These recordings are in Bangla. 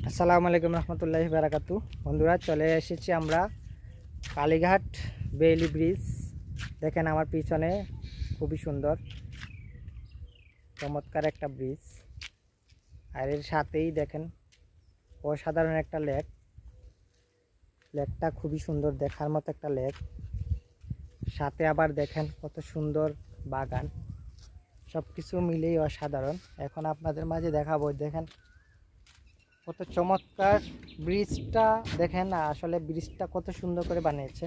আসসালামু আলাইকুম রহমতুল্লাহি বারাকাতু। বন্ধুরা, চলে এসেছি আমরা কালীঘাট বেইলি ব্রিজ। দেখেন আমার পিছনে খুবই সুন্দর চমৎকার একটা ব্রিজ, আর এর সাথেই দেখেন অসাধারণ একটা লেকটা খুবই সুন্দর, দেখার মতো একটা লেক। সাথে আবার দেখেন কত সুন্দর বাগান, সব কিছু মিলেই অসাধারণ। এখন আপনাদের মাঝে দেখাবো, দেখেন কত চমৎকার ব্রিজটা। দেখেন আসলে ব্রিজটা কত সুন্দর করে বানিয়েছে।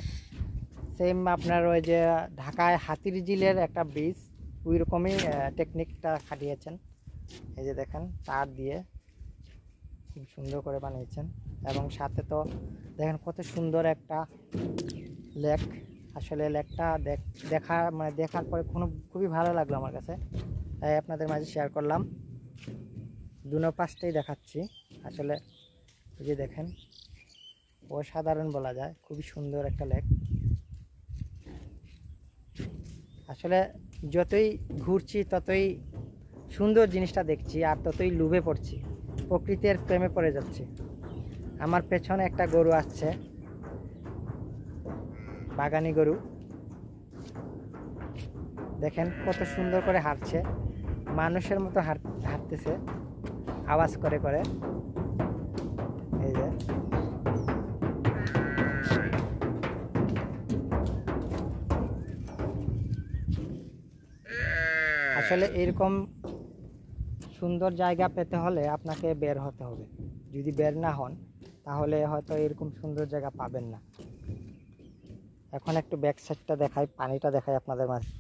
সেম আপনার ওই যে ঢাকায় হাতির ঝিলের একটা ব্রিজ, ওই রকমই টেকনিকটা খাটিয়েছেন। এই যে দেখেন তার দিয়ে খুব সুন্দর করে বানিয়েছেন, এবং সাথে তো দেখেন কত সুন্দর একটা লেক। আসলে লেকটা দেখার পরে খুবই ভালো লাগলো আমার কাছে, তাই আপনাদের মাঝে শেয়ার করলাম। দুনো পাশটাই দেখাচ্ছি। আসলে এই যে দেখেন অসাধারণ বলা যায়, খুবই সুন্দর একটা লেক। আসলে যতই ঘুরছি ততই সুন্দর জিনিসটা দেখছি, আর ততই লোভে পড়ছি, প্রকৃতির প্রেমে পড়ে যাচ্ছি। আমার পেছনে একটা গরু আসছে, বাগানি গরু। দেখেন কত সুন্দর করে হাঁটছে, মানুষের মতো হাঁটতেছে আওয়াজ করে করে। এই যে আসলে এরকম সুন্দর জায়গা পেতে হলে আপনাকে বের হতে হবে। যদি বের না হন তাহলে হয়তো এরকম সুন্দর জায়গা পাবেন না। এখন একটু ব্যাক সাইডটা দেখাই, পানিটা দেখাই আপনাদের মাঝে।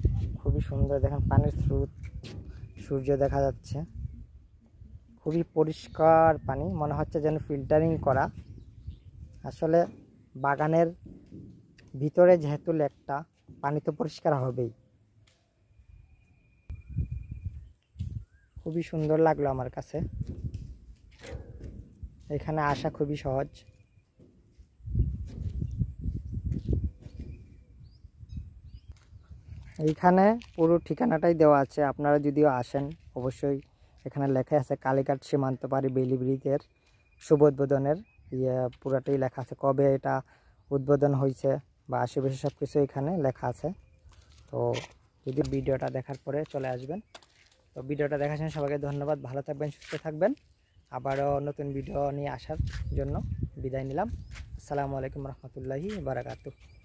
খুবই সুন্দর, দেখেন পানির স্রোত, সূর্য দেখা যাচ্ছে, খুবই পরিষ্কার পানি, মনে হচ্ছে যেন ফিল্টারিং করা। আসলে বাগানের ভিতরে যেহেতু লেকটা, পানি তো পরিষ্কার হবেই। খুবই সুন্দর লাগলো আমার কাছে, এখানে আসা খুবই সহজ। এইখানে পুরো ঠিকানাটাই দেওয়া আছে, আপনারা যদিও আসেন অবশ্যই এখানে লেখা আছে কালীঘাট সীমান্ত পাড়ি বেইলি ব্রিজের শুভ উদ্বোধনের পুরাটাই লেখা আছে, কবে এটা উদ্বোধন হয়েছে বা আশেপাশে সব কিছু এখানে লেখা আছে। তো যদি ভিডিওটা দেখার পরে চলে আসবেন। তো ভিডিওটা দেখার জন্য সবাইকে ধন্যবাদ। ভালো থাকবেন, সুস্থ থাকবেন। আবারও নতুন ভিডিও নিয়ে আসার জন্য বিদায় নিলাম। আসসালামু আলাইকুম রহমতুল্লাহি বারাকাতুহু।